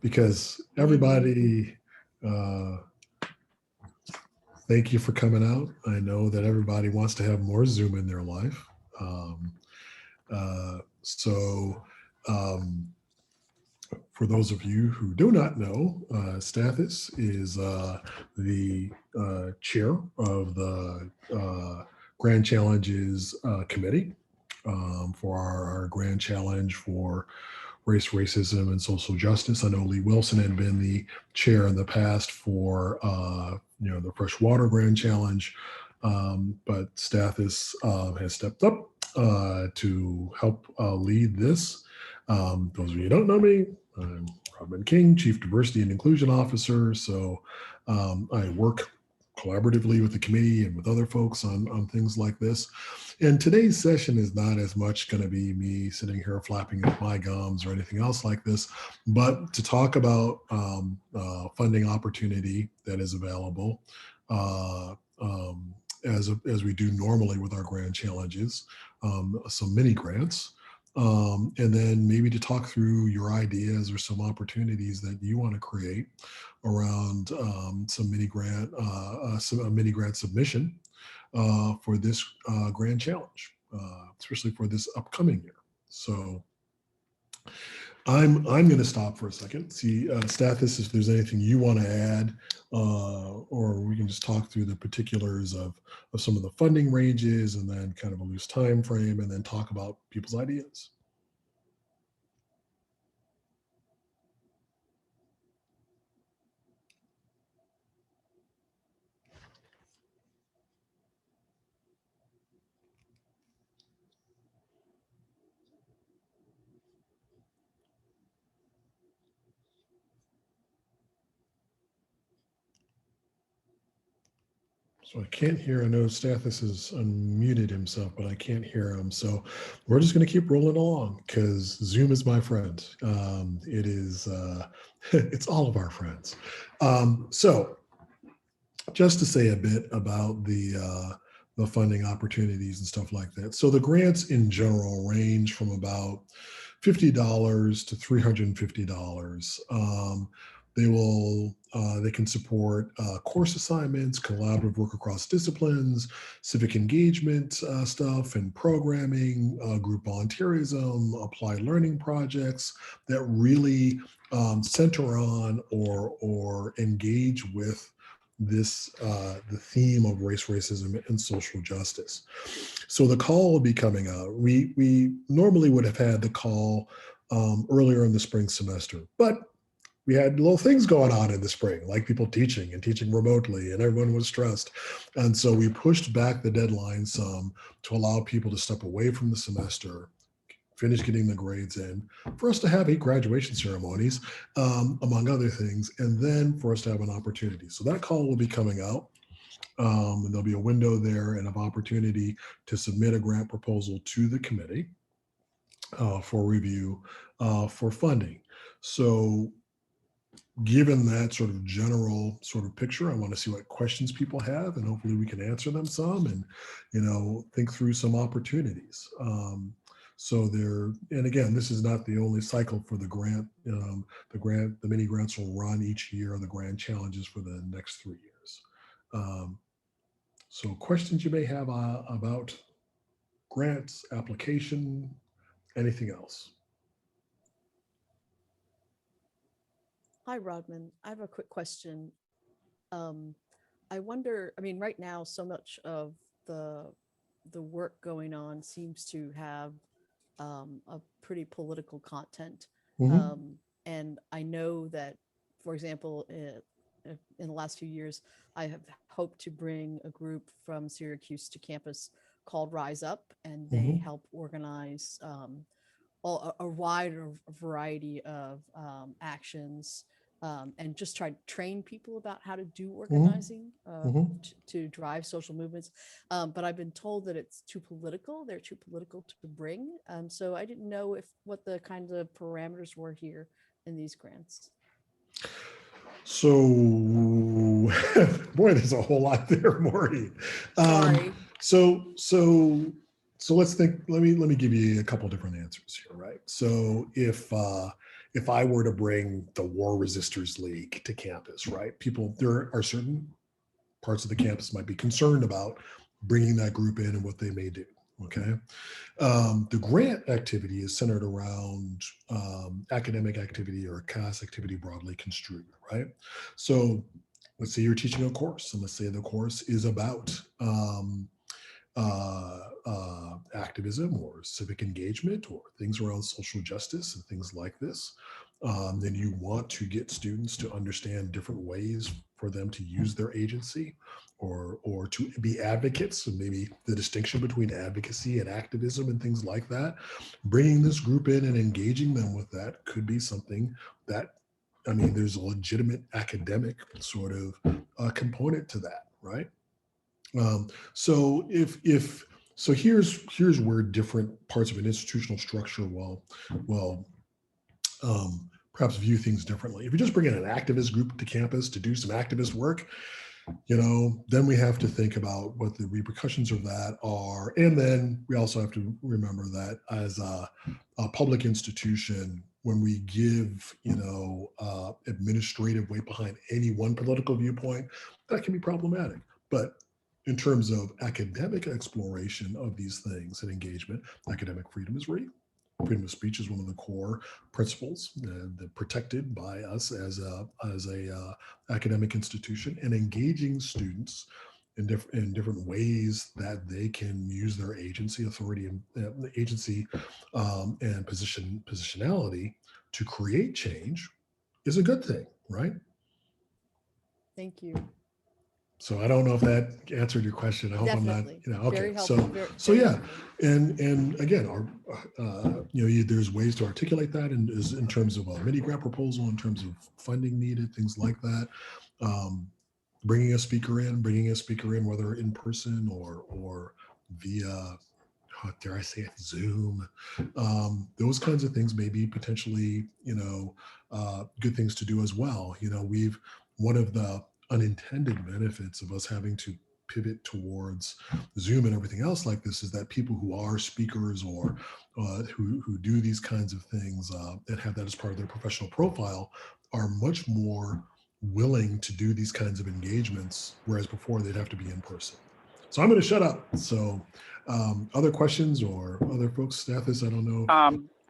because everybody, thank you for coming out. I know that everybody wants to have more Zoom in their life. For those of you who do not know, Stathis is the chair of the Grand Challenges Committee for our Grand Challenge for Race, Racism, and Social Justice. I know Lee Wilson had been the chair in the past for the Freshwater Grand Challenge, but Stathis has stepped up to help lead this. Those of you who don't know me, I'm Robin King, Chief Diversity and Inclusion Officer. So I work collaboratively with the committee and with other folks on things like this. And today's session is not as much going to be me sitting here flapping my gums or anything else like this, but to talk about funding opportunity that is available as we do normally with our grand challenges, some mini grants. And then maybe to talk through your ideas or some opportunities that you want to create around some mini grant submission for this grand challenge, especially for this upcoming year. So I'm going to stop for a second. See, Stathis, if there's anything you want to add, or we can just talk through the particulars of some of the funding ranges and then kind of a loose time frame, and then talk about people's ideas. So I can't hear, I know Stathis has unmuted himself, but I can't hear him. So we're just going to keep rolling along because Zoom is my friend. It is, it's all of our friends. So just to say a bit about the funding opportunities and stuff like that. So the grants in general range from about $50 to $350. They can support course assignments, collaborative work across disciplines, civic engagement stuff and programming, group volunteerism, applied learning projects that really center on or engage with this the theme of race, racism, and social justice. So the call will be coming out. We normally would have had the call earlier in the spring semester, but we had little things going on in the spring, like people teaching and teaching remotely, and everyone was stressed. And so we pushed back the deadline some to allow people to step away from the semester, finish getting the grades in, for us to have 8 graduation ceremonies, among other things, and then for us to have an opportunity. So that call will be coming out. And there'll be a window there and an opportunity to submit a grant proposal to the committee for review for funding. So given that sort of general sort of picture, I want to see what questions people have, and hopefully we can answer them some and, think through some opportunities. So and again, this is not the only cycle for the grant. The mini grants will run each year of the grand challenges for the next 3 years. So questions you may have about grants, application, anything else? Hi, Rodman. I have a quick question. I wonder, right now, so much of the work going on seems to have a pretty political content. Mm-hmm. And I know that, for example, in the last few years, I have hoped to bring a group from Syracuse to campus called Rise Up, and they Mm-hmm. help organize a wider variety of actions, and just try to train people about how to do organizing to drive social movements. But I've been told that it's too political. They're too political to bring. So I didn't know what the kinds of parameters were here in these grants. So, boy, there's a whole lot there, Maureen. Sorry. So let's think. Let me give you a couple different answers here, right? So if if I were to bring the War Resisters League to campus, right? There are certain parts of the campus might be concerned about bringing that group in and what they may do. Okay. The grant activity is centered around academic activity or class activity broadly construed, right? So let's say you're teaching a course, and let's say the course is about activism or civic engagement or things around social justice and things like this. Then you want to get students to understand different ways for them to use their agency or to be advocates, and maybe the distinction between advocacy and activism and things like that. Bringing this group in and engaging them with that could be something that, I mean, there's a legitimate academic sort of component to that, right? So here's where different parts of an institutional structure will perhaps view things differently. If you just bring in an activist group to campus to do some activist work, then we have to think about what the repercussions of that are. And then we also have to remember that as a public institution, when we give, administrative weight behind any one political viewpoint, that can be problematic. But in terms of academic exploration of these things and engagement, academic freedom is real. Freedom of speech is one of the core principles that protected by us as a academic institution, and engaging students in different ways that they can use their agency, authority, and and positionality to create change is a good thing, right? Thank you. So I don't know if that answered your question. I hope Definitely. I'm not, okay. Very helpful. So very yeah, helpful. and again, there's ways to articulate that in terms of a mini grant proposal, in terms of funding needed, things like that. Bringing a speaker in, whether in person or via, dare I say it, Zoom. Those kinds of things may be potentially, good things to do as well. One of the unintended benefits of us having to pivot towards Zoom and everything else like this is that people who are speakers or who do these kinds of things and have that as part of their professional profile are much more willing to do these kinds of engagements, whereas before they'd have to be in person. So I'm going to shut up. So other questions or other folks, Stathis, I don't know.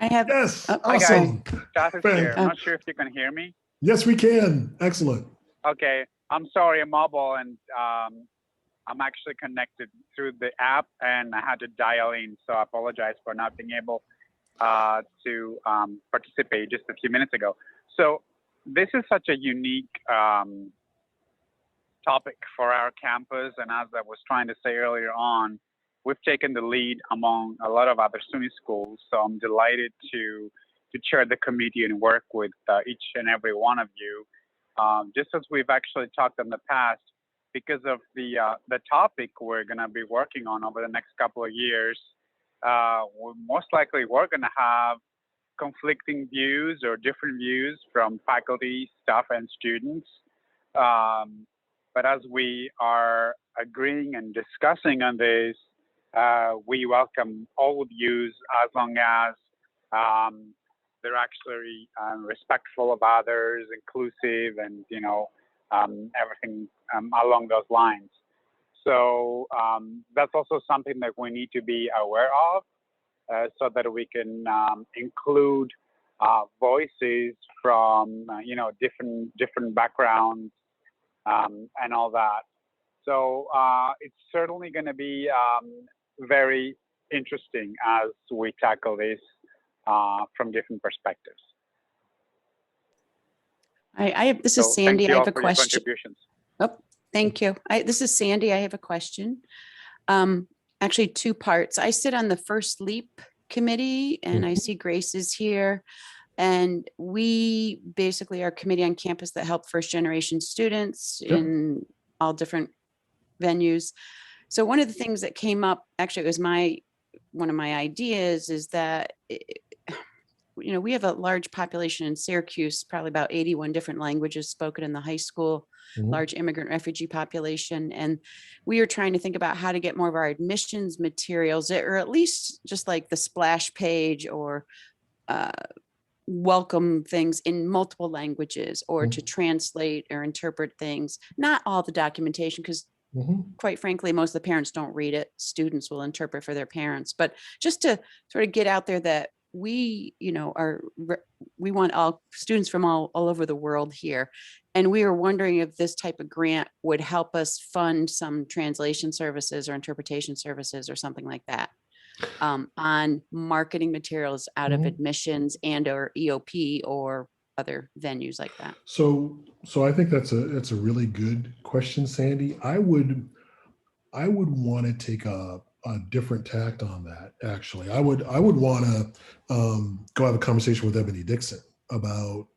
I have. Yes, awesome. Stathis here. I'm not sure if you can hear me. Yes, we can. Excellent. Okay. I'm sorry, I'm mobile, and I'm actually connected through the app, and I had to dial in, so I apologize for not being able to participate just a few minutes ago. So this is such a unique topic for our campus, and as I was trying to say earlier on, we've taken the lead among a lot of other SUNY schools, so I'm delighted to chair the committee and work with each and every one of you. Just as we've actually talked in the past, because of the topic we're going to be working on over the next couple of years, most likely we're going to have conflicting views or different views from faculty, staff, and students. But as we are agreeing and discussing on this, we welcome all views as long as they're actually respectful of others, inclusive, and everything along those lines. So that's also something that we need to be aware of, so that we can include voices from different backgrounds and all that. So it's certainly going to be very interesting as we tackle this from different perspectives. This is Sandy. I have a question. Oh, thank you. This is Sandy. I have a question. Actually, two parts. I sit on the First Leap committee, and I see Grace is here. And we basically are a committee on campus that help first generation students in all different venues. So one of the things that came up, actually, it was one of my ideas, is that we have a large population in Syracuse, probably about 81 different languages spoken in the high school, large immigrant refugee population. And we are trying to think about how to get more of our admissions materials, or at least just like the splash page or welcome things in multiple languages, or to translate or interpret things, not all the documentation, because quite frankly, most of the parents don't read it. Students will interpret for their parents, but just to sort of get out there that we, we want all students from all over the world here. And we were wondering if this type of grant would help us fund some translation services or interpretation services or something like that, on marketing materials out of admissions and or EOP or other venues like that. So I think that's a really good question, Sandy. I would want to take a different tact on that. Actually, I would want to go have a conversation with Ebony Dixon about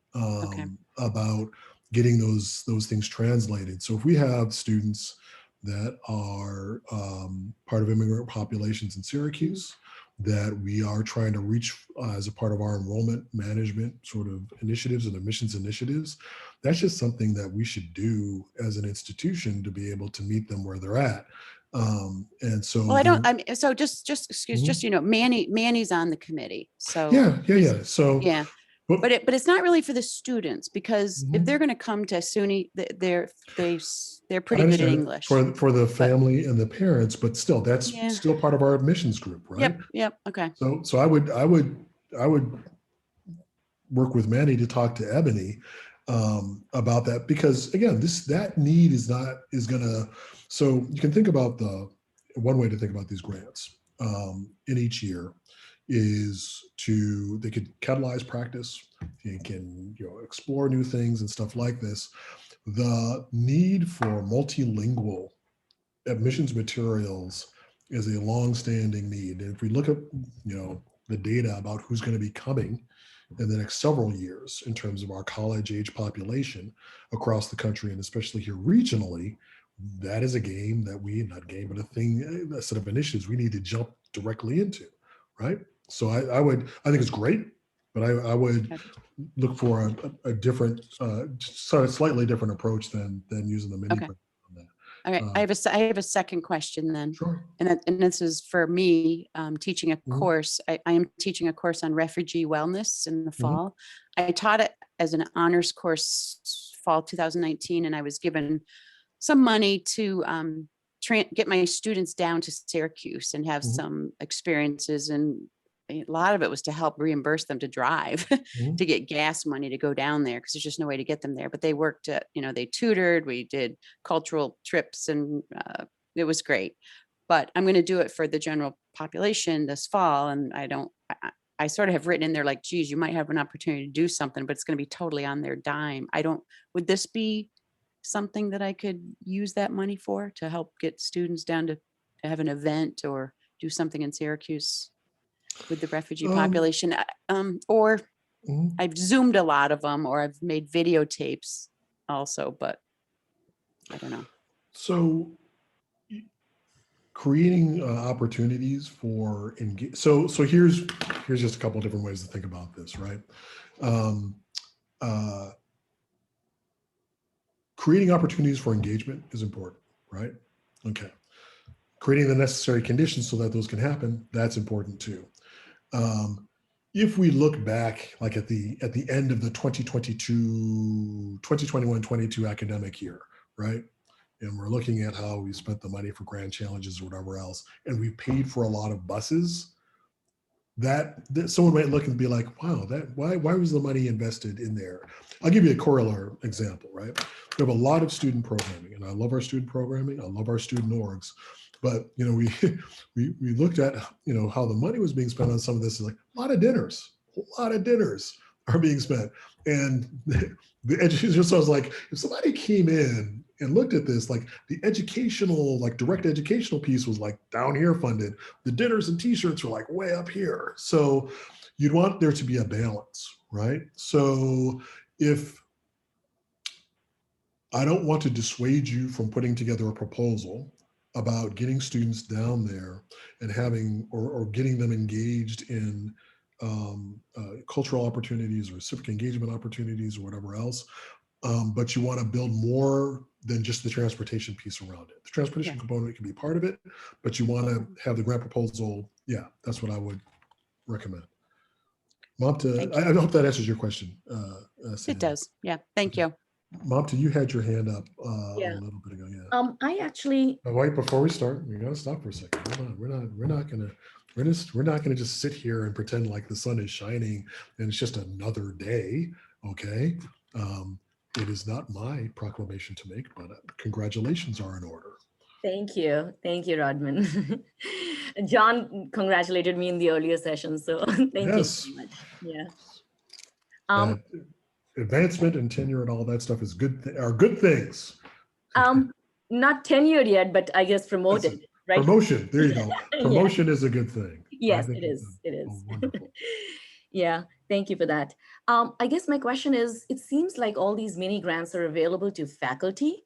about getting those things translated. So if we have students that are part of immigrant populations in Syracuse that we are trying to reach as a part of our enrollment management sort of initiatives and admissions initiatives, that's just something that we should do as an institution to be able to meet them where they're at. And so, well, so just excuse, Manny's on the committee. So yeah. So, yeah. But it's not really for the students, because if they're going to come to SUNY, they're pretty good at English for the family and the parents, but still, that's still part of our admissions group, right? Yep. Okay. So I would work with Manny to talk to Ebony about that, because again, that need is gonna. So you can think about one way to think about these grants in each year is they could catalyze practice, they can explore new things and stuff like this. The need for multilingual admissions materials is a long-standing need. And if we look at the data about who's going to be coming in the next several years in terms of our college age population across the country, and especially here regionally, that is a set of initiatives we need to jump directly into, right? So I think it's great, but I would look for a different, slightly different approach than using the mini. Okay. All right. I have a second question then. Sure. And this is for me, teaching a course. I am teaching a course on refugee wellness in the fall. I taught it as an honors course fall 2019, and I was given some money to get my students down to Syracuse and have some experiences, and a lot of it was to help reimburse them to drive to get gas money to go down there, because there's just no way to get them there. But they worked at, they tutored, we did cultural trips, and it was great. But I'm going to do it for the general population this fall. And I sort of have written in there like, geez, you might have an opportunity to do something, but it's going to be totally on their dime. Would this be something that I could use that money for, to help get students down to have an event or do something in Syracuse with the refugee population? Or I've Zoomed a lot of them, or I've made videotapes also, but I don't know. So creating opportunities for so here's just a couple of different ways to think about this, right? Creating opportunities for engagement is important, right? Okay. Creating the necessary conditions so that those can happen, that's important too. If we look back, like at the end of the 2021-22 academic year, right? And we're looking at how we spent the money for grand challenges or whatever else, and we paid for a lot of buses, that someone might look and be like, wow, why was the money invested in there? I'll give you a corollary example, right? We have a lot of student programming, and I love our student programming. I love our student orgs. But we looked at how the money was being spent on some of this. Is like a lot of dinners are being spent, and the education. So I was like, if somebody came in and looked at this, like the educational, like direct educational piece was like down here funded, the dinners and T-shirts were like way up here. So you'd want there to be a balance, right? So if I don't want to dissuade you from putting together a proposal about getting students down there and having or getting them engaged in cultural opportunities or civic engagement opportunities or whatever else, but you want to build more than just the transportation piece around it. The transportation component can be part of it, but you want to have the grant proposal. Yeah, that's what I would recommend. Mamta, Thank you. I hope that answers your question. It Sandy. does. Yeah. Thank Okay. you. Mamta, you had your hand up a Yeah. little bit ago. Yeah. I actually, Wait, before we start, we gotta stop for a second. Hold on. We're not gonna just sit here and pretend like the sun is shining and it's just another day. Okay. It is not my proclamation to make, but congratulations are in order. thank you. Thank you, Rodman. John congratulated me in the earlier session, so thank you Yes. so much. Yeah. Um, Advancement and tenure and all that stuff is are good things. not tenured yet, but I guess That's promoted, it. right? Promotion. There you go. Yeah. Promotion is a good thing. I Yes, think it it's is. It is. wonderful. Yeah, thank you for that. I guess my question is, it seems like all these mini grants are available to faculty.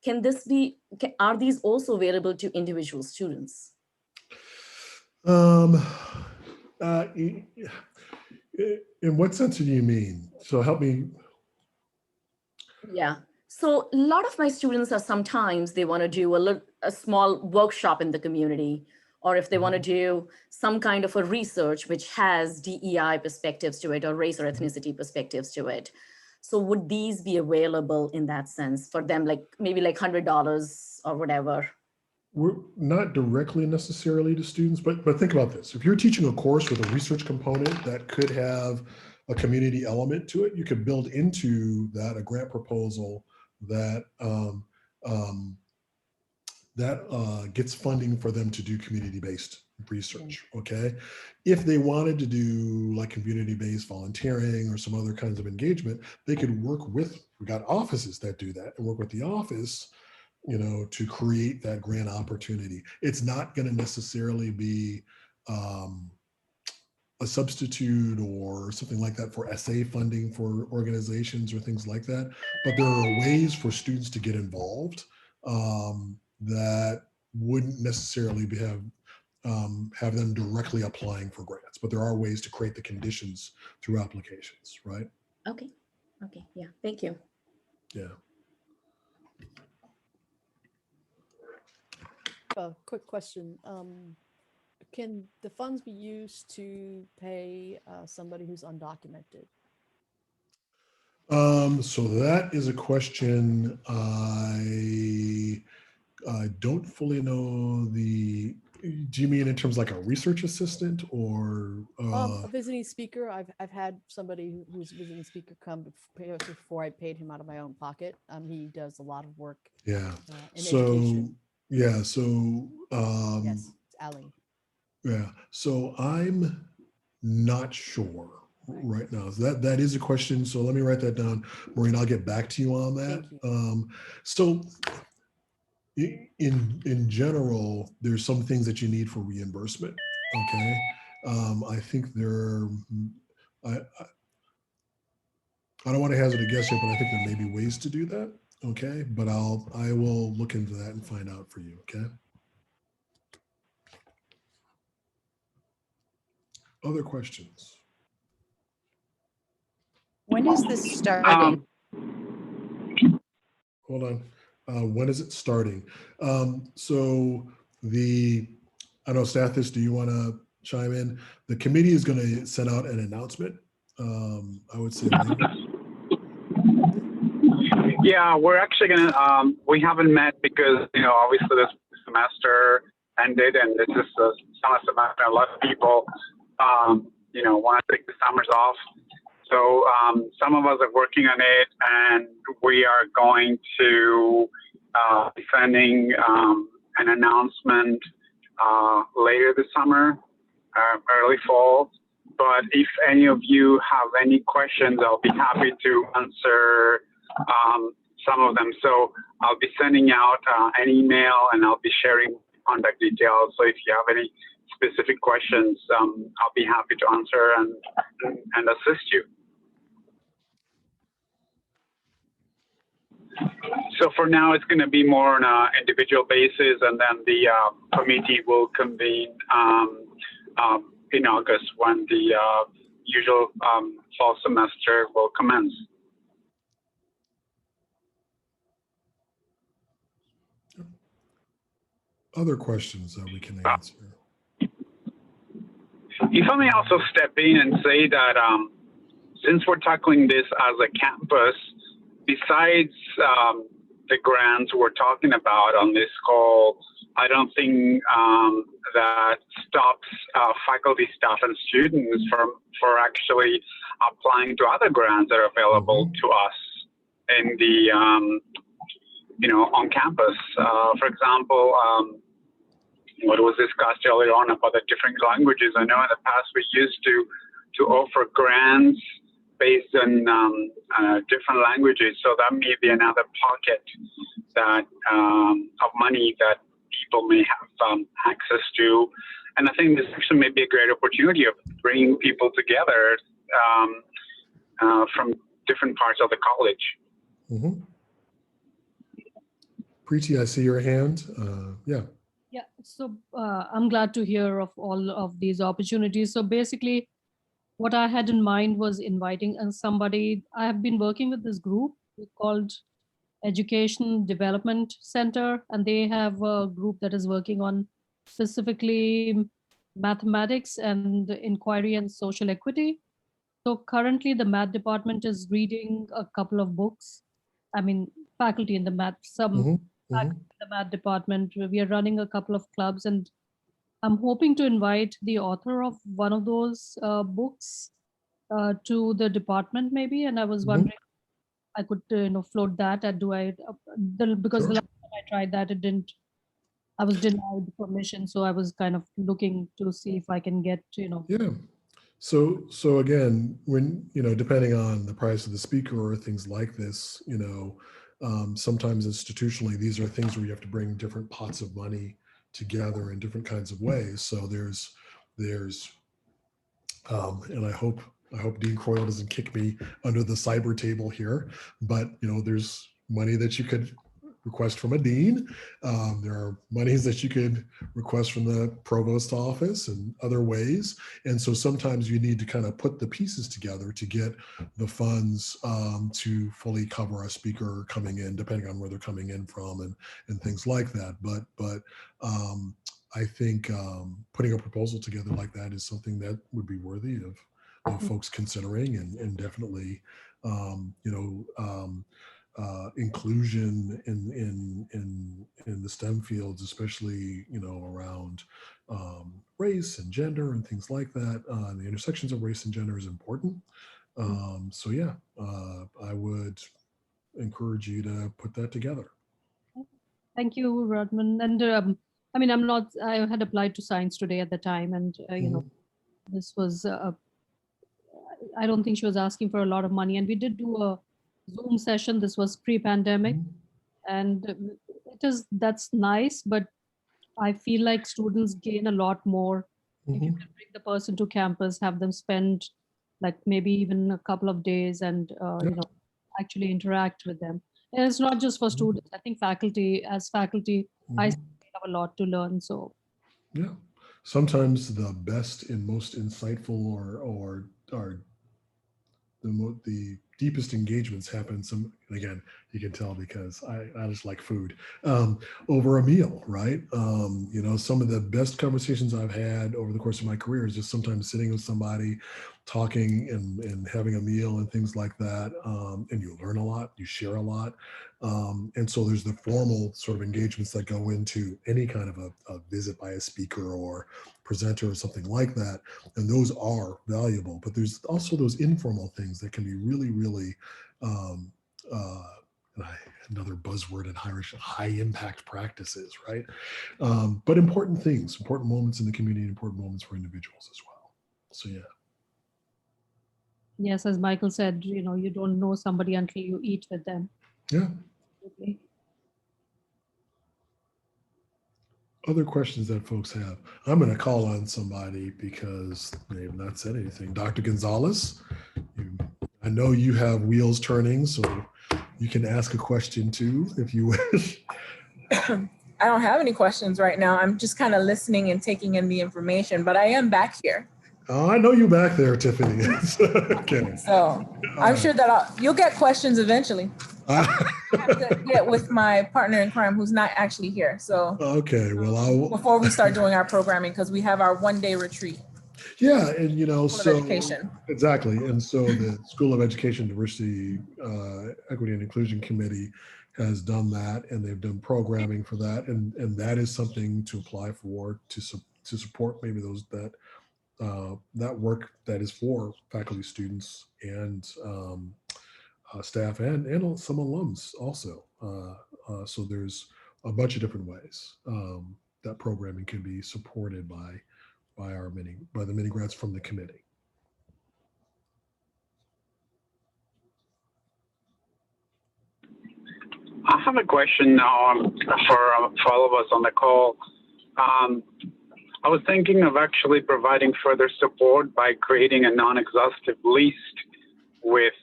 Can this be, are these also available to individual students? Um, uh, in what sense do you mean? So help me. Yeah. So a lot of my students are sometimes they want to do a small workshop in the community, or if they want to do some kind of a research which has DEI perspectives to it or race or ethnicity perspectives to it. So would these be available in that sense for them, like maybe like $100 or whatever? We're not directly necessarily to students, but think about this. If you're teaching a course with a research component that could have a community element to it, you could build into that a grant proposal that gets funding for them to do community-based research. Okay, if they wanted to do like community-based volunteering or some other kinds of engagement, they could work with. We got offices that do that and work with the office, you know, to create that grant opportunity. It's not going to necessarily be a substitute or something like that for SA funding for organizations or things like that. But there are ways for students to get involved that wouldn't necessarily have them directly applying for grants. But there are ways to create the conditions through applications, right? Okay. Okay. Yeah. Thank you. Yeah. A quick question. Can the funds be used to pay somebody who's undocumented? So that is a question I don't fully know the. Do you mean in terms like a research assistant or? A visiting speaker. I've had somebody who's a visiting speaker come before I paid him out of my own pocket. He does a lot of work. Yeah. In So education. yeah. So Yes, it's Ali. yeah. So I'm not sure right now. So that is a question. So let me write that down, Maureen. I'll get back to you on that. Thank you. So in general, there's some things that you need for reimbursement. Okay. I think I don't want to hazard a guess here, but I think there may be ways to do that. Okay. But I will look into that and find out for you. Okay. Other questions? When is this starting? Hold on. When is it starting? So I know Stathis, do you want to chime in? The committee is going to send out an announcement. I would say later. Yeah, we're actually gonna. We haven't met because obviously this semester ended, and this is a summer semester. A lot of people, want to take the summers off. So some of us are working on it, and we are going to be sending an announcement later this summer, early fall. But if any of you have any questions, I'll be happy to answer some of them. So I'll be sending out an email, and I'll be sharing contact details. So if you have any specific questions, I'll be happy to answer and assist you. So for now, it's going to be more on an individual basis, and then the committee will convene in August when the usual fall semester will commence. Other questions that we can answer? if I may also step in and say that since we're tackling this as a campus, besides the grants we're talking about on this call, I don't think that stops faculty, staff, and students for actually applying to other grants that are available to us in the on campus. For example, what was discussed earlier on about the different languages. I know in the past we used to offer grants based on different languages, so that may be another pocket that of money that people may have access to. And I think this actually may be a great opportunity of bringing people together from different parts of the college. Preeti, I see your hand. Yeah. Yeah, so I'm glad to hear of all of these opportunities. So basically, what I had in mind was inviting somebody. I have been working with this group called Education Development Center, and they have a group that is working on specifically mathematics and inquiry and social equity. So currently the math department is reading a couple of books. I mean, faculty in the math, faculty in the math department. We are running a couple of clubs, and I'm hoping to invite the author of one of those books to the department maybe. And I was wondering I could float that, and because the last time I tried that, I was denied permission. So I was kind of looking to see if I can get, Yeah. So again, when, depending on the price of the speaker or things like this, sometimes institutionally, these are things where you have to bring different pots of money together in different kinds of ways. So there's and I hope Dean Croyle doesn't kick me under the cyber table here, but there's money that you could request from a dean. There are monies that you could request from the provost office and other ways. And so sometimes you need to kind of put the pieces together to get the funds to fully cover a speaker coming in, depending on where they're coming in from and things like that. But I think putting a proposal together like that is something that would be worthy of folks considering, and definitely, inclusion in the STEM fields, especially around race and gender and things like that. The intersections of race and gender is important. So yeah, I would encourage you to put that together. Thank you, Rodman. And I had applied to science today at the time, and this was I don't think she was asking for a lot of money, and we did do a Zoom session. This was pre-pandemic, and that's nice, but I feel like students gain a lot more if you can bring the person to campus, have them spend like maybe even a couple of days, and actually interact with them. And it's not just for students. I think faculty, I have a lot to learn. So yeah, sometimes the best and most insightful or the deepest engagements happen and again, you can tell because I just like food, over a meal, right? Some of the best conversations I've had over the course of my career is just sometimes sitting with somebody, talking and having a meal and things like that. And you learn a lot, you share a lot. And so there's the formal sort of engagements that go into any kind of a visit by a speaker or presenter or something like that. And those are valuable, but there's also those informal things that can be really, really, another buzzword in Irish, high impact practices, right? But important things, important moments in the community, important moments for individuals as well. So yeah. yes, as Michael said, you don't know somebody until you eat with them. Yeah. Okay. Other questions that folks have? I'm going to call on somebody because they have not said anything. Dr. Gonzalez, I know you have wheels turning, so you can ask a question too, if you wish. I don't have any questions right now. I'm just kind of listening and taking in the information, but I am back here. Oh, I know you back there, Tiffany. Okay. So I'm sure that you'll get questions eventually. I have to get with my partner in crime who's not actually here. So okay, well, before we start doing our programming, because we have our one-day retreat. Yeah, and you know, School of so Education. exactly, and so the School of Education, Diversity, Equity, and Inclusion Committee has done that, and they've done programming for that, and that is something to apply for to support maybe those that work that is for faculty, students, and staff, and some alums also. So there's a bunch of different ways that programming can be supported by the mini grants from the committee. I have a question for all of us on the call. I was thinking of actually providing further support by creating a non-exhaustive list with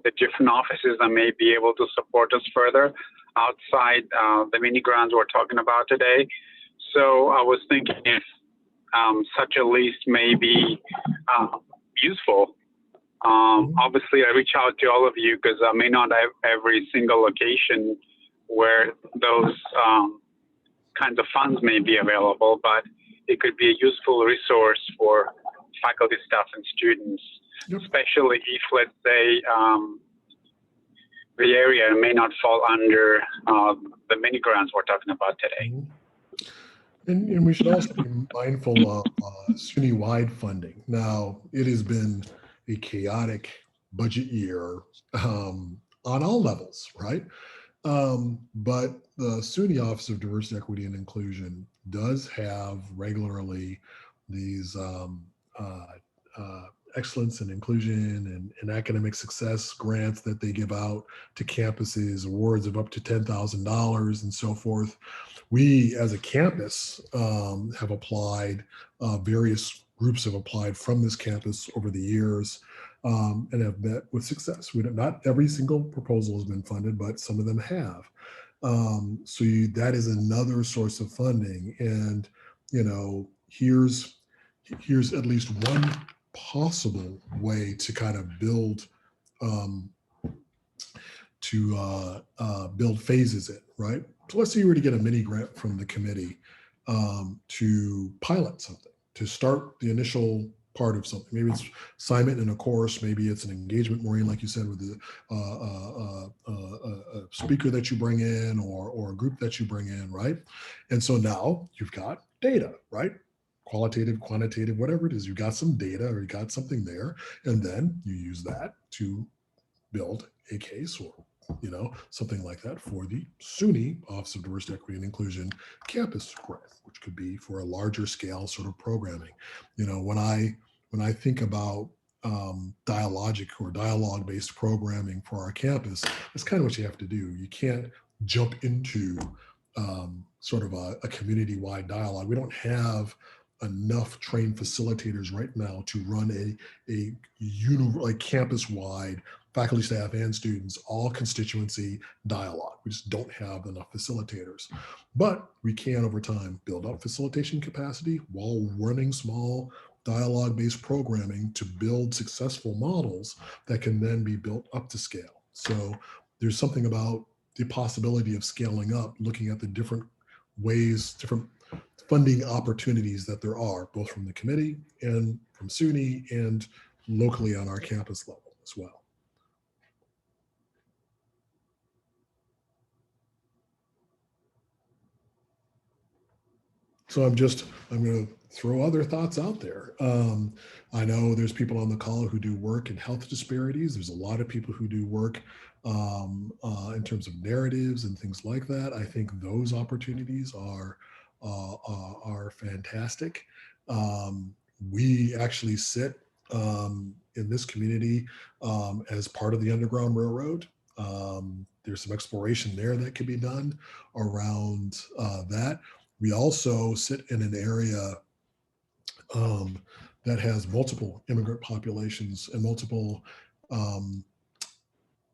the different offices that may be able to support us further outside the mini grants we're talking about today. So I was thinking if such a list may be useful. Obviously, I reach out to all of you because I may not have every single location where those kinds of funds may be available, but it could be a useful resource for faculty, staff, and students, especially if, let's say, the area may not fall under the mini grants we're talking about today. And we should also be mindful of SUNY-wide funding. Now, it has been a chaotic budget year on all levels, right? But the SUNY Office of Diversity, Equity, and Inclusion does have regularly these excellence and inclusion and academic success grants that they give out to campuses, awards of up to $10,000 and so forth. We, as a campus, have applied, various groups have applied from this campus over the years and have met with success. Not every single proposal has been funded, but some of them have. That is another source of funding. And, you know, here's at least one possible way to kind of build build phases in, right? So let's say you were to get a mini grant from the committee to pilot something, to start the initial part of something. Maybe it's assignment in a course, maybe it's an engagement, Maureen, like you said, with the a speaker that you bring in or a group that you bring in, right? And so now you've got data, right? Qualitative, quantitative, whatever it is, you've got some data or you got something there, and then you use that to build a case or something like that for the SUNY Office of Diversity, Equity, and Inclusion campus grant, which could be for a larger scale sort of programming. When I think about dialogue-based programming for our campus, that's kind of what you have to do. You can't jump into sort of a community-wide dialogue. We don't have enough trained facilitators right now to run a campus-wide faculty, staff, and students, all constituency dialogue. We just don't have enough facilitators. But we can, over time, build up facilitation capacity while running small dialogue-based programming to build successful models that can then be built up to scale. So there's something about the possibility of scaling up, looking at the different ways, different funding opportunities that there are, both from the committee and from SUNY and locally on our campus level as well. So I'm going to throw other thoughts out there. I know there's people on the call who do work in health disparities. There's a lot of people who do work in terms of narratives and things like that. I think those opportunities are fantastic. We actually sit in this community as part of the Underground Railroad. There's some exploration there that could be done around that. We also sit in an area that has multiple immigrant populations and multiple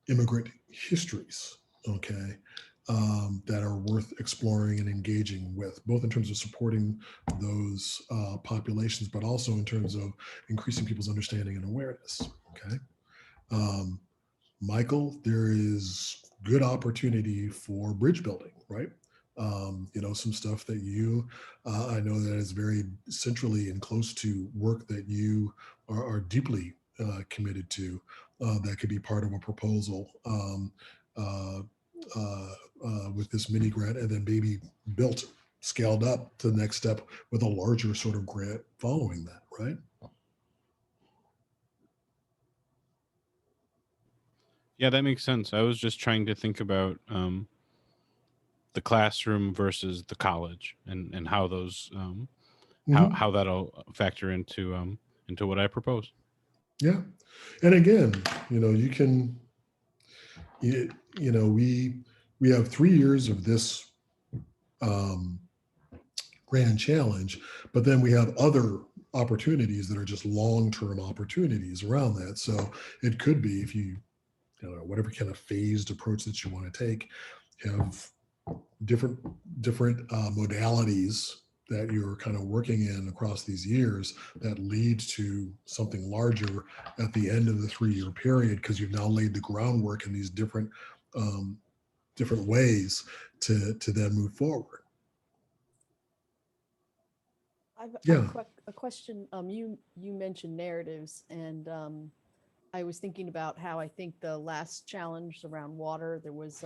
immigrant histories, okay, that are worth exploring and engaging with, both in terms of supporting those populations, but also in terms of increasing people's understanding and awareness, okay? Michael, there is good opportunity for bridge building, right? Some stuff that I know that is very centrally and close to work that you are deeply committed to, that could be part of a proposal with this mini grant, and then maybe scaled up to the next step with a larger sort of grant following that, right? Yeah, that makes sense. I was just trying to think about the classroom versus the college, and how those how that'll factor into what I propose. Yeah, and again, you can, we have 3 years of this grand challenge, but then we have other opportunities that are just long-term opportunities around that. So it could be, if you whatever kind of phased approach that you want to take, have different modalities that you're kind of working in across these years that lead to something larger at the end of the 3-year period, because you've now laid the groundwork in these different ways to then move forward. I've Yeah. a question. You mentioned narratives, and I was thinking about how I think the last challenge around water, there was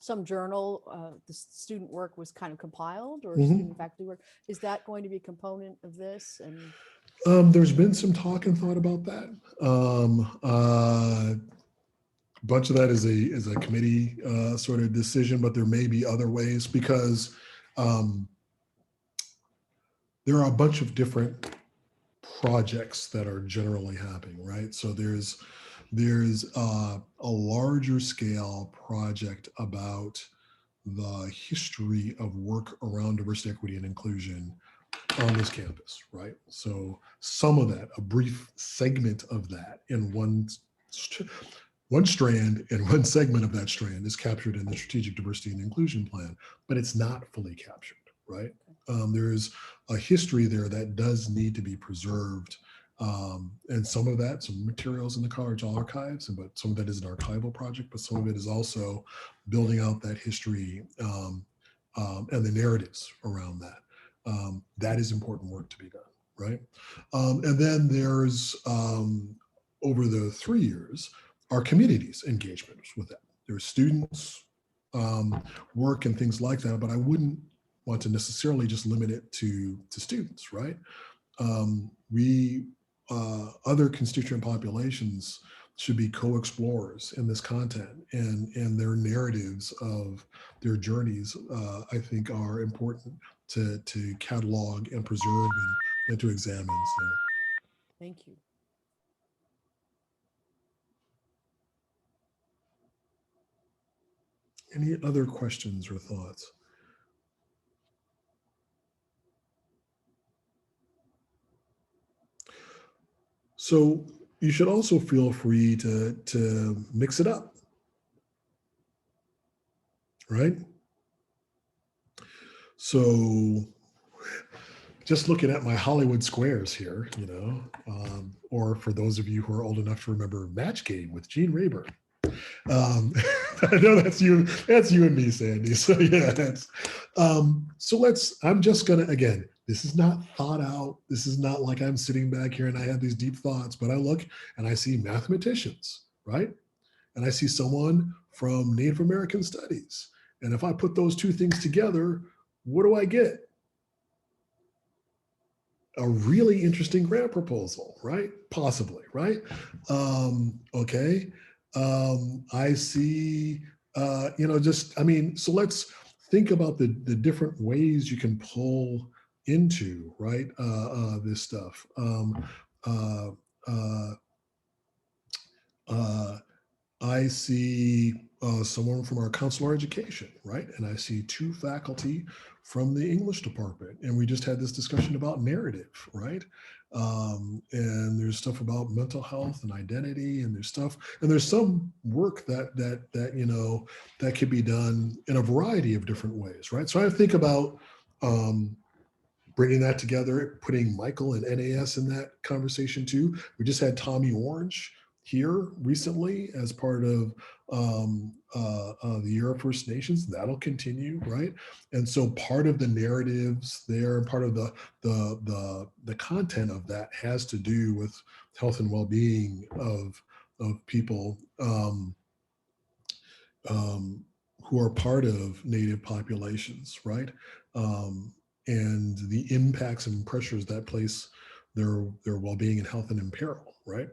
some journal, the student work was kind of compiled, or student faculty work. Is that going to be a component of this? And there's been some talk and thought about that. A bunch of that is a committee sort of decision, but there may be other ways, because there are a bunch of different projects that are generally happening, right? So there's a larger scale project about the history of work around diversity, equity, and inclusion on this campus, right? So some of that, a brief segment of that in one strand, and one segment of that strand is captured in the Strategic Diversity and Inclusion Plan, but it's not fully captured, right? There's a history there that does need to be preserved. And some of that, some materials in the college archives, but some of that is an archival project, but some of it is also building out that history and the narratives around that. That is important work to be done, right? And then there's, over the 3 years, our community's engagement with that. There's students work and things like that, but I wouldn't want to necessarily just limit it to students, right? Other constituent populations should be co-explorers in this content, and their narratives of their journeys, I think, are important to catalog and preserve and to examine. So. Thank you. Any other questions or thoughts? So you should also feel free to mix it up, right? So just looking at my Hollywood squares here, or for those of you who are old enough to remember Match Game with Gene Rayburn. I know that's you and me, Sandy. So yeah, I'm just gonna, again, this is not thought out. This is not like I'm sitting back here and I have these deep thoughts, but I look and I see mathematicians, right? And I see someone from Native American studies. And if I put those two things together, what do I get? A really interesting grant proposal, right? Possibly, right? Okay. I see, so let's think about the different ways you can pull into, right, this stuff. I see someone from our counselor education, right? And I see 2 faculty from the English department. And we just had this discussion about narrative, right? And there's stuff about mental health and identity, and there's some work that could be done in a variety of different ways, right? So I think about bringing that together, putting Michael and NAS in that conversation too. We just had Tommy Orange here recently as part of the Year of First Nations. That'll continue, right? And so part of the narratives there, and part of the content of that has to do with health and well-being of people who are part of Native populations, right? And the impacts and pressures that place their well-being and health in peril, right?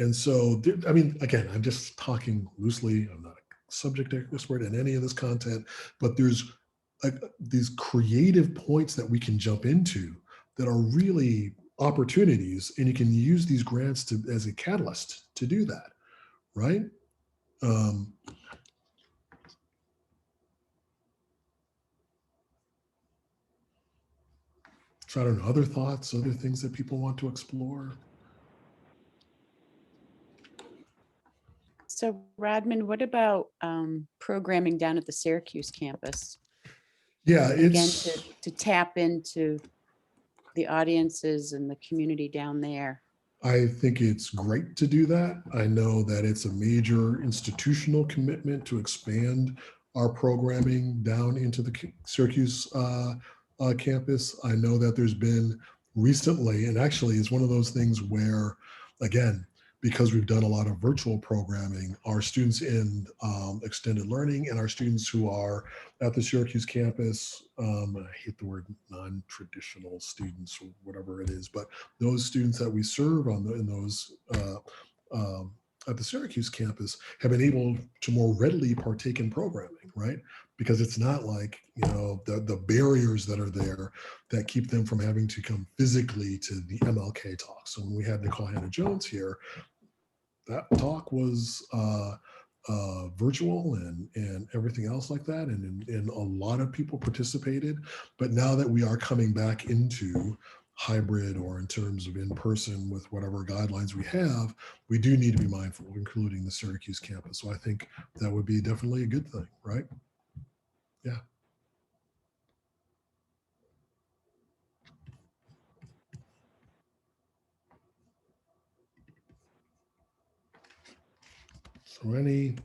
And so, I mean, again, I'm just talking loosely. I'm not a subject expert in any of this content, but there's these creative points that we can jump into that are really opportunities, and you can use these grants as a catalyst to do that, right? So I don't know, other thoughts, other things that people want to explore? So Rodman, what about programming down at the Syracuse campus? Yeah, Again, it's to tap into the audiences and the community down there. I think it's great to do that. I know that it's a major institutional commitment to expand our programming down into the Syracuse campus. I know that there's been recently, and actually it's one of those things where, again, because we've done a lot of virtual programming, our students in extended learning and our students who are at the Syracuse campus, I hate the word non-traditional students or whatever it is, but those students that we serve in those at the Syracuse campus have been able to more readily partake in programming, right? Because it's not like, you know, the barriers that are there that keep them from having to come physically to the MLK talk. So when we had Nicole Hannah-Jones here, that talk was virtual and everything else like that. And a lot of people participated. But now that we are coming back into hybrid or in terms of in person with whatever guidelines we have, we do need to be mindful, including the Syracuse campus. So I think that would be definitely a good thing, right? Yeah. So any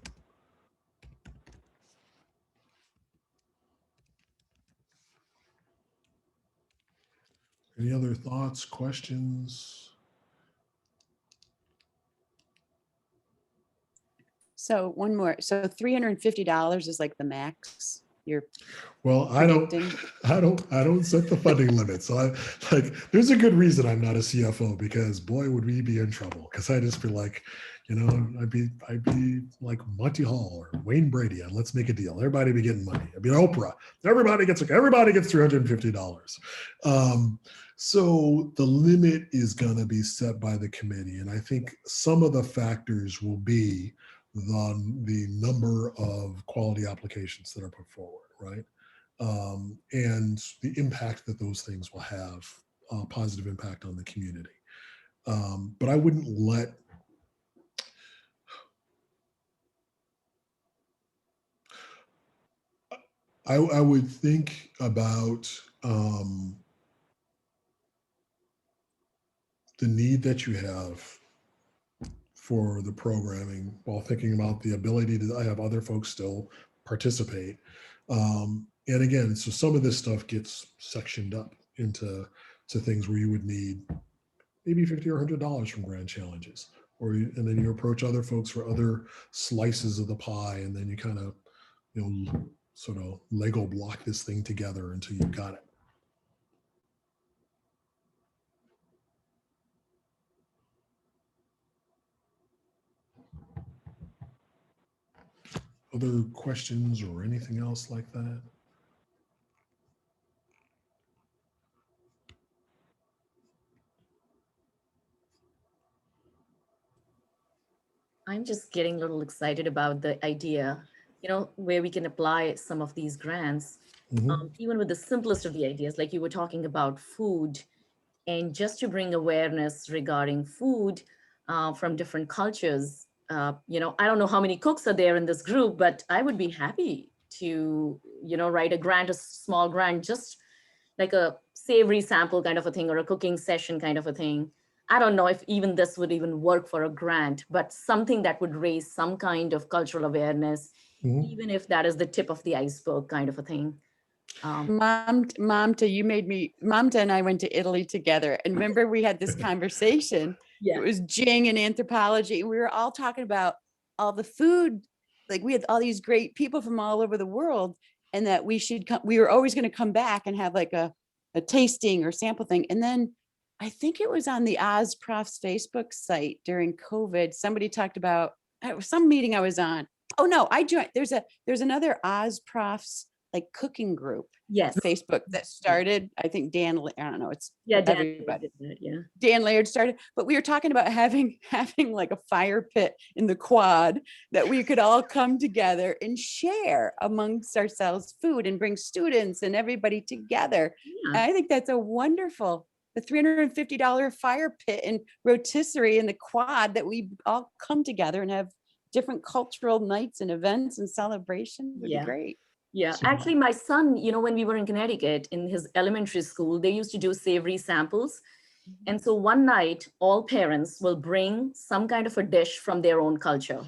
other thoughts, questions? So one more. So $350 is like the max you're Well, predicting? I don't set the funding limit. So there's a good reason I'm not a CFO, because boy, would we be in trouble. Because I just feel like, you know, I'd be like Monty Hall or Wayne Brady on Let's Make a Deal. Everybody be getting money. I'd be Oprah. Everybody gets $350. So the limit is going to be set by the committee, and I think some of the factors will be the number of quality applications that are put forward, right? And the impact that those things will have, a positive impact on the community. But I wouldn't let I would think about the need that you have for the programming while thinking about the ability to have other folks still participate. And again, so some of this stuff gets sectioned up into things where you would need maybe $50 or $100 from grand challenges, and then you approach other folks for other slices of the pie, and then you kind of, you know, sort of Lego block this thing together until you've got it. Other questions or anything else like that? I'm just getting a little excited about the idea, you know, where we can apply some of these grants, even with the simplest of the ideas, like you were talking about food, and just to bring awareness regarding food from different cultures. You know, I don't know how many cooks are there in this group, but I would be happy to, you know, write a grant, a small grant, just like a savory sample kind of a thing, or a cooking session kind of a thing. I don't know if even this would even work for a grant, but something that would raise some kind of cultural awareness, even if that is the tip of the iceberg kind of a thing. Mamta, Mamta and I went to Italy together. And remember, we had this conversation. Yeah. It was Jing and anthropology. And we were all talking about all the food. Like we had all these great people from all over the world, and that we should come, we were always going to come back and have like a tasting or sample thing. And then I think it was on the Oz Prof's Facebook site during COVID. Somebody talked about some meeting I was on. Oh no, I joined. There's another Oz Prof's like cooking group. Yes. Facebook that started. I think I don't know. It's Dan everybody. did that, yeah. Dan Laird started, but we were talking about having like a fire pit in the quad that we could all come together and share amongst ourselves food and bring students and everybody together. Yeah. And I think that's a wonderful, the $350 fire pit and rotisserie in the quad that we all come together and have different cultural nights and events and celebrations would be great. Yeah, actually my son, when we were in Connecticut in his elementary school, they used to do savory samples. And so one night, all parents will bring some kind of a dish from their own culture.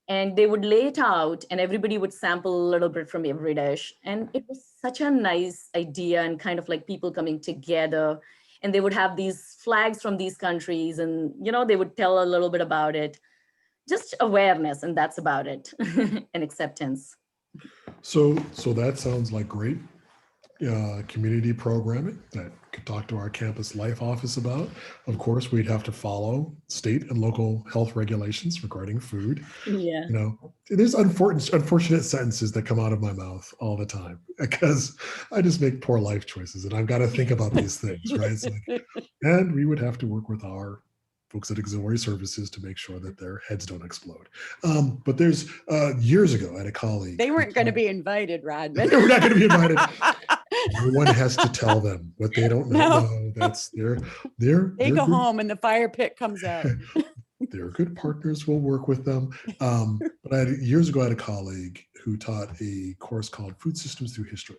And they would lay it out and everybody would sample a little bit from every dish. And it was such a nice idea and kind of like people coming together. And they would have these flags from these countries and, they would tell a little bit about it. Just awareness, and that's about it, and acceptance. So that sounds like great community programming that could talk to our campus life office about. Of course, we'd have to follow state and local health regulations regarding food. Yeah. There's unfortunate sentences that come out of my mouth all the time because I just make poor life choices and I've got to think about these things, right? It's like, and we would have to work with our folks at Auxiliary Services to make sure that their heads don't explode. But there's years ago, I had a colleague. They weren't going to be invited, Rodman. We're not going to be invited. No one has to tell them what they don't know. No, that's they go home and the fire pit comes out. They're good partners. We'll work with them. But years ago, I had a colleague who taught a course called Food Systems Through History.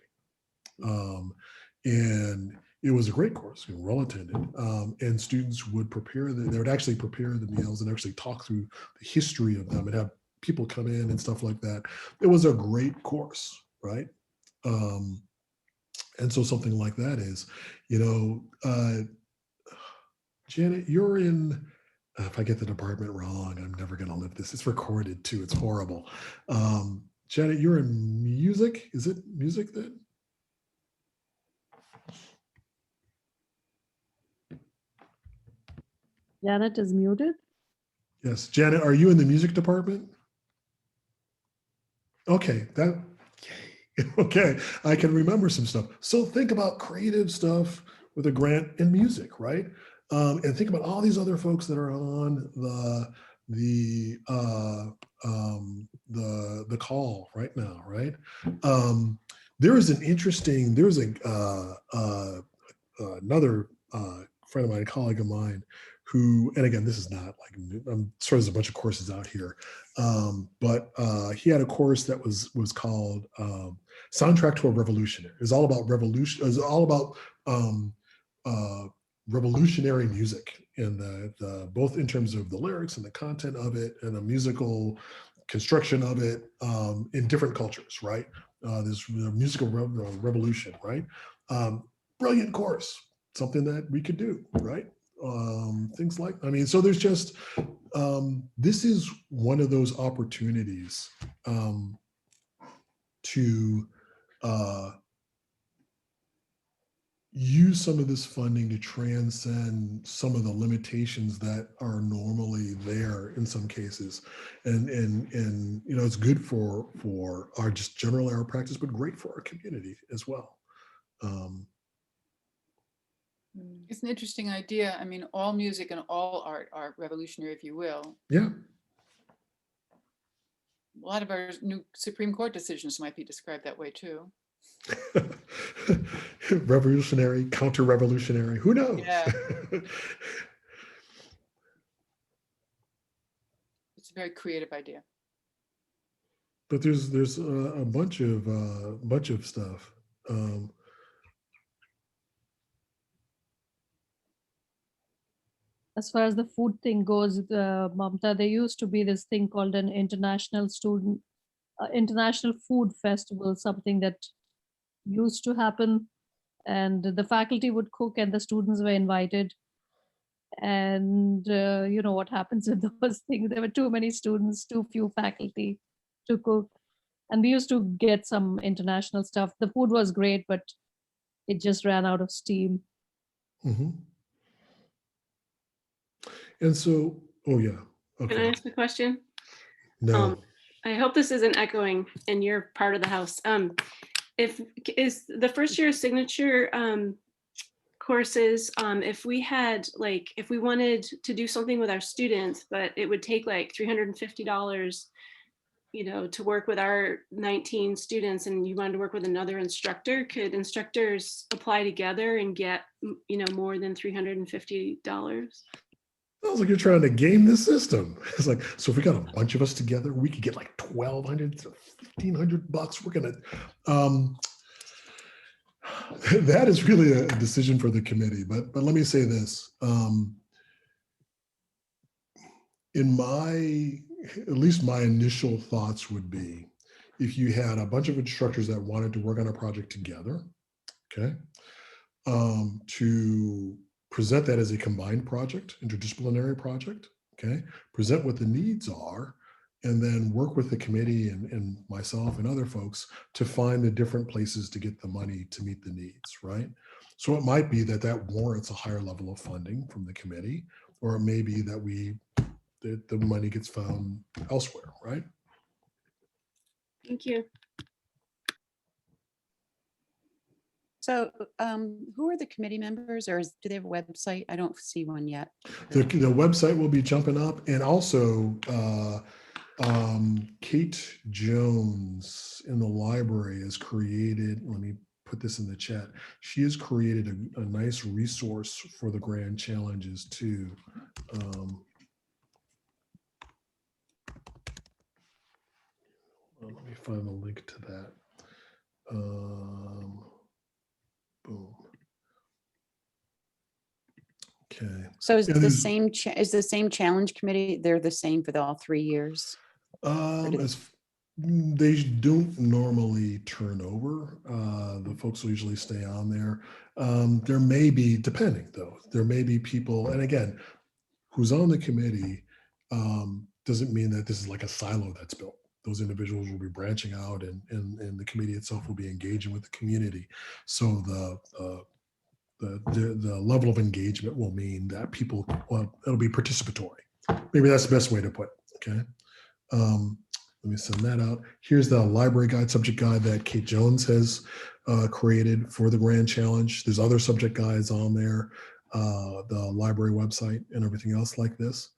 And it was a great course, well attended, and students would they would actually prepare the meals and actually talk through the history of them and have people come in and stuff like that. It was a great course, right? And so something like that is, Janet, you're in, if I get the department wrong, I'm never going to live this. It's recorded too. It's horrible. Janet, you're in music. Is it music that? Janet is muted. Yes. Janet, are you in the music department? Okay. Okay. I can remember some stuff. So think about creative stuff with a grant and music, right? And think about all these other folks that are on the call right now, right? There's another friend of mine, a colleague of mine, who, and again, this is not like, I'm sure there's a bunch of courses out here, but he had a course that was called Soundtrack to a Revolutionary. It was all about revolution. It was all about revolutionary music, and the both in terms of the lyrics and the content of it and the musical construction of it in different cultures, right? This musical revolution, right? Brilliant course, something that we could do, right? Things like, so there's just, this is one of those opportunities to use some of this funding to transcend some of the limitations that are normally there in some cases, and it's good for our just general our practice, but great for our community as well. It's an interesting idea. All music and all art are revolutionary, if you will. Yeah. A lot of our new Supreme Court decisions might be described that way too. Revolutionary, counter-revolutionary, who knows? Yeah. It's a very creative idea. But there's a bunch of stuff. as far as the food thing goes, Mamta, there used to be this thing called an international food festival, something that used to happen, and the faculty would cook and the students were invited. And you know what happens with those things. There were too many students, too few faculty to cook. And we used to get some international stuff. The food was great, but it just ran out of steam. Mm-hmm. And so, oh yeah. Okay. Can I ask a question? No. I hope this isn't echoing and you're part of the house. If is the first year signature courses, if we had like, if we wanted to do something with our students, but it would take like $350, you know, to work with our 19 students, and you wanted to work with another instructor, could instructors apply together and get, you know, more than $350? Sounds like you're trying to game the system. It's like, so if we got a bunch of us together, we could get like $1,200 to $1,500. We're gonna. That is really a decision for the committee. But let me say this. At least my initial thoughts would be, if you had a bunch of instructors that wanted to work on a project together, okay, to present that as a combined project, interdisciplinary project, okay, present what the needs are, and then work with the committee and myself and other folks to find the different places to get the money to meet the needs, right? So it might be that warrants a higher level of funding from the committee, or it may be that the money gets found elsewhere, right? Thank you. So who are the committee members, or do they have a website? I don't see one yet. The website will be jumping up, and also Kate Jones in the library has created, let me put this in the chat, she has created a nice resource for the grand challenges too. Let me find the link to that. Boom. Okay. So is the same challenge committee? They're the same for all 3 years? They don't normally turn over. The folks will usually stay on there. There may be, depending though, there may be people, and again, who's on the committee doesn't mean that this is like a silo that's built. Those individuals will be branching out, and the committee itself will be engaging with the community. So the level of engagement will mean that people, well, it'll be participatory. Maybe that's the best way to put it, okay? Let me send that out. Here's the library guide, subject guide that Kate Jones has created for the Grand Challenge. There's other subject guides on there, the library website and everything else like this.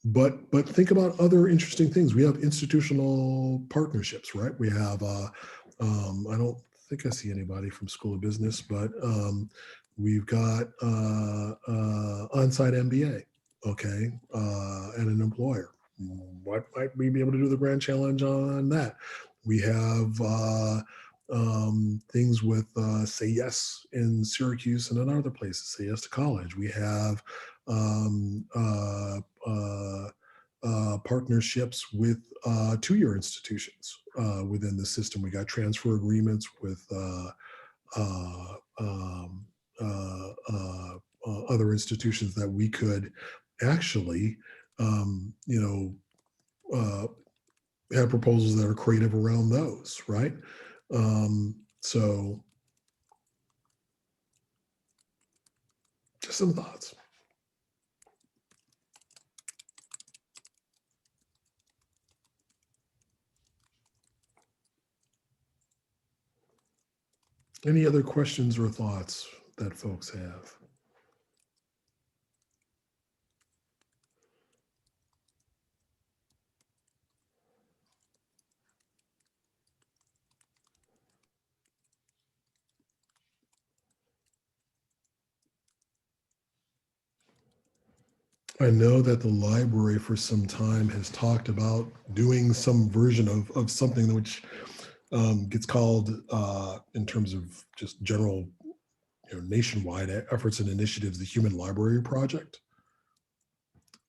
But think about other interesting things. We have institutional partnerships, right? We have, I don't think I see anybody from School of Business, but we've got on-site MBA, okay, and an employer. What might we be able to do the Grand Challenge on that? We have things with Say Yes in Syracuse and in other places, Say Yes to College. We have partnerships with two-year institutions within the system. We got transfer agreements with other institutions that we could actually, have proposals that are creative around those, right? So just some thoughts. Any other questions or thoughts that folks have? I know that the library for some time has talked about doing some version of something which gets called, in terms of just general, nationwide efforts and initiatives, the Human Library Project.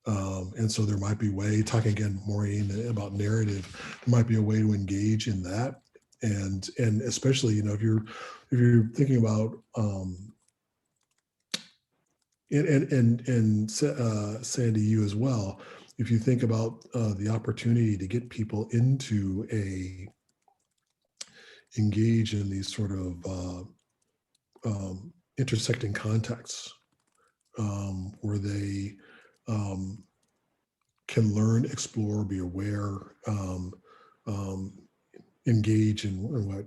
And so there might be a way, talking again, Maureen, about narrative, there might be a way to engage in that. And especially, if you're thinking about and Sandy, you as well, if you think about the opportunity to get people into engage in these sort of intersecting contexts where they can learn, explore, be aware, engage in what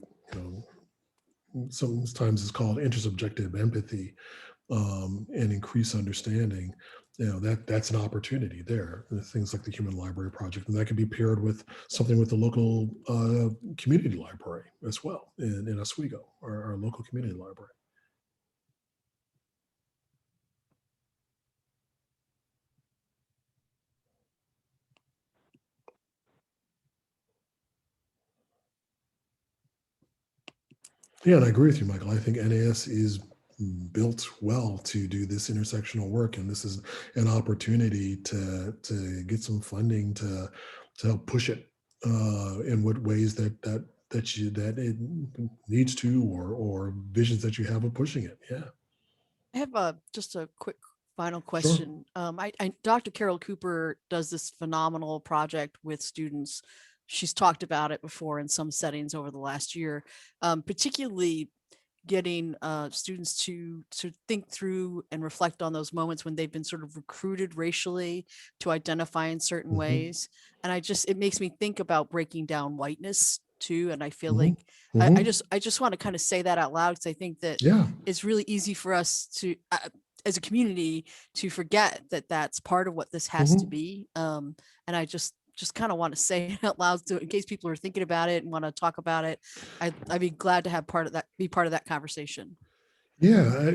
sometimes is called intersubjective empathy, and increase understanding. That's an opportunity there. Things like the Human Library Project, and that can be paired with something with the local community library as well in Oswego, our local community library. Yeah, and I agree with you, Michael. I think NAS is built well to do this intersectional work, and this is an opportunity to get some funding to help push it in what ways that it needs to, or visions that you have of pushing it. Yeah. I have just a quick final Sure. question. Dr. Carol Cooper does this phenomenal project with students. She's talked about it before in some settings over the last year, particularly getting students to think through and reflect on those moments when they've been sort of recruited racially to identify in certain ways. And it makes me think about breaking down whiteness too. And I feel like I just want to kind of say that out loud, because I think that it's really easy for us to, as a community, to forget that that's part of what this has to be. And I just kind of want to say it out loud, so in case people are thinking about it and want to talk about it, I'd be glad to have be part of that conversation. Yeah,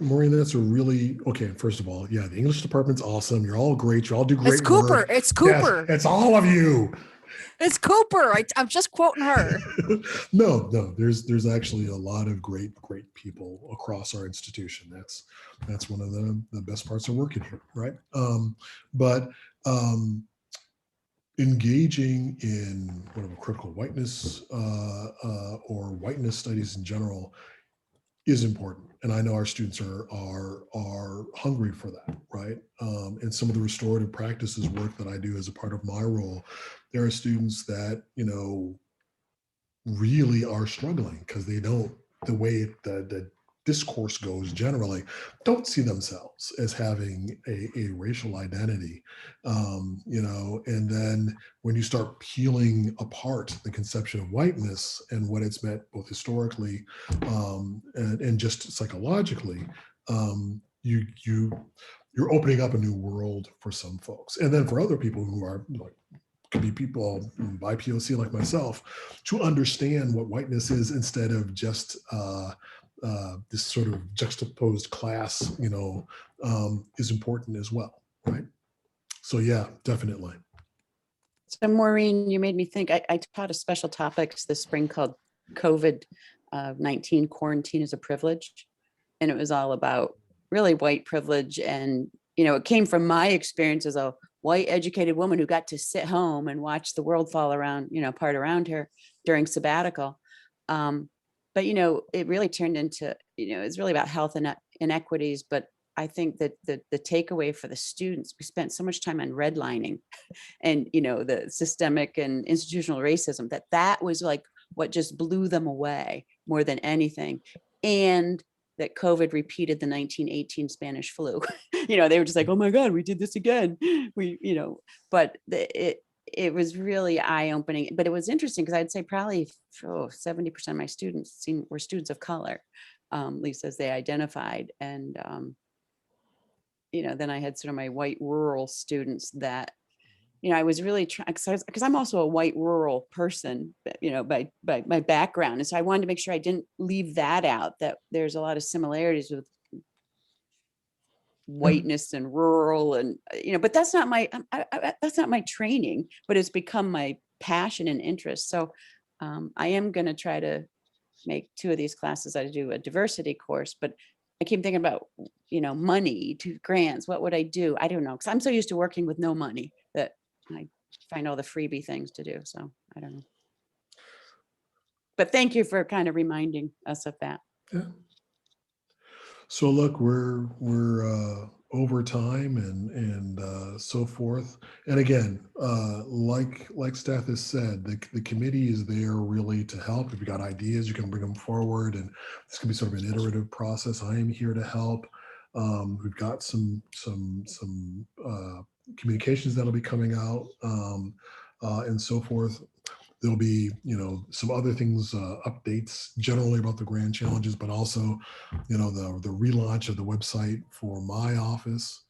Maureen, that's a really, okay, first of all, yeah, the English department's awesome. You're all great. You all do great It's Cooper. work. It's Cooper. Yes, it's all of you. It's Cooper. I'm just quoting her. No, there's actually a lot of great people across our institution. That's one of the best parts of working here, right? But engaging in whatever critical whiteness or whiteness studies in general is important, and I know our students are hungry for that, right? And some of the restorative practices work that I do as a part of my role, there are students that really are struggling because they don't, the way the discourse goes generally, don't see themselves as having a racial identity, and then when you start peeling apart the conception of whiteness and what it's meant both historically and just psychologically, you're opening up a new world for some folks, and then for other people who are like, could be people by POC like myself, to understand what whiteness is instead of just this sort of juxtaposed class, is important as well, right? So yeah, definitely. So Maureen, you made me think, I taught a special topics this spring called COVID-19 Quarantine is a Privilege. And it was all about really white privilege. And, it came from my experience as a white educated woman who got to sit home and watch the world fall around, part around her during sabbatical. But, it really turned into, it's really about health and inequities. But I think that the takeaway for the students, we spent so much time on redlining and, the systemic and institutional racism, that was like what just blew them away more than anything. And that COVID repeated the 1918 Spanish flu. They were just like, oh my God, we did this again. But it was really eye-opening. But it was interesting because I'd say probably 70% of my students were students of color, at least as they identified. And then I had sort of my white rural students that, I was really trying, because I'm also a white rural person, by my background. And so I wanted to make sure I didn't leave that out, that there's a lot of similarities with whiteness and rural and, but that's not my training, but it's become my passion and interest. So I am going to try to make 2 of these classes, I do a diversity course, but I keep thinking about, money to grants. What would I do? I don't know. Cause I'm so used to working with no money that I find all the freebie things to do. So I don't know. But thank you for kind of reminding us of that. Yeah. So look, we're over time and so forth. And again, like Steph has said, the committee is there really to help. If you got ideas, you can bring them forward, and this can be sort of an iterative process. I am here to help. We've got some communications that'll be coming out and so forth. There'll be, some other things, updates generally about the grand challenges, but also, the relaunch of the website for my office,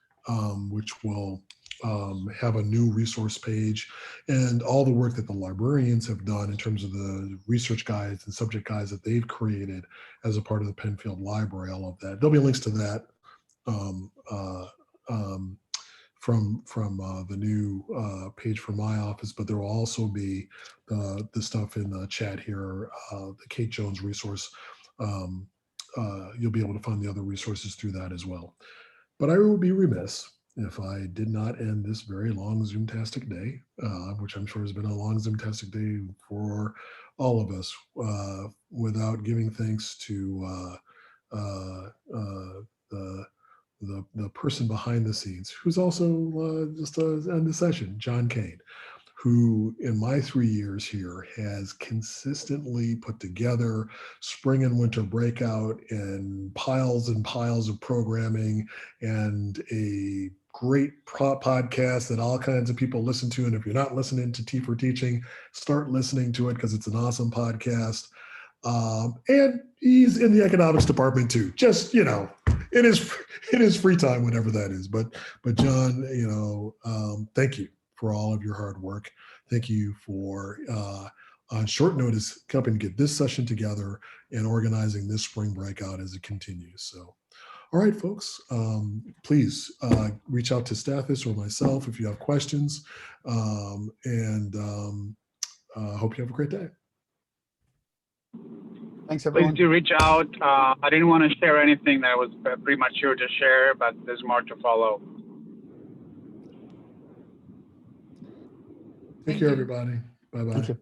which will have a new resource page, and all the work that the librarians have done in terms of the research guides and subject guides that they've created as a part of the Penfield Library. All of that. There'll be links to that um, from the new page for my office, but there will also be the stuff in the chat here, the Kate Jones resource. You'll be able to find the other resources through that as well. But I would be remiss if I did not end this very long Zoomtastic day, which I'm sure has been a long Zoomtastic day for all of us, without giving thanks to the person behind the scenes, who's also just in the session, John Kane, who in my 3 years here has consistently put together spring and winter breakout and piles of programming and a great podcast that all kinds of people listen to. And if you're not listening to T for Teaching, start listening to it because it's an awesome podcast. And he's in the economics department too, just, in his free time, whenever that is. But John, thank you for all of your hard work. Thank you for, on short notice, helping get this session together and organizing this spring breakout as it continues. So, all right, folks, please reach out to Stathis or myself if you have questions. And hope you have a great day. Thanks, everyone. Please do reach out. I didn't want to share anything that was premature to share, but there's more to follow. Take care, everybody. Bye-bye. Thank you.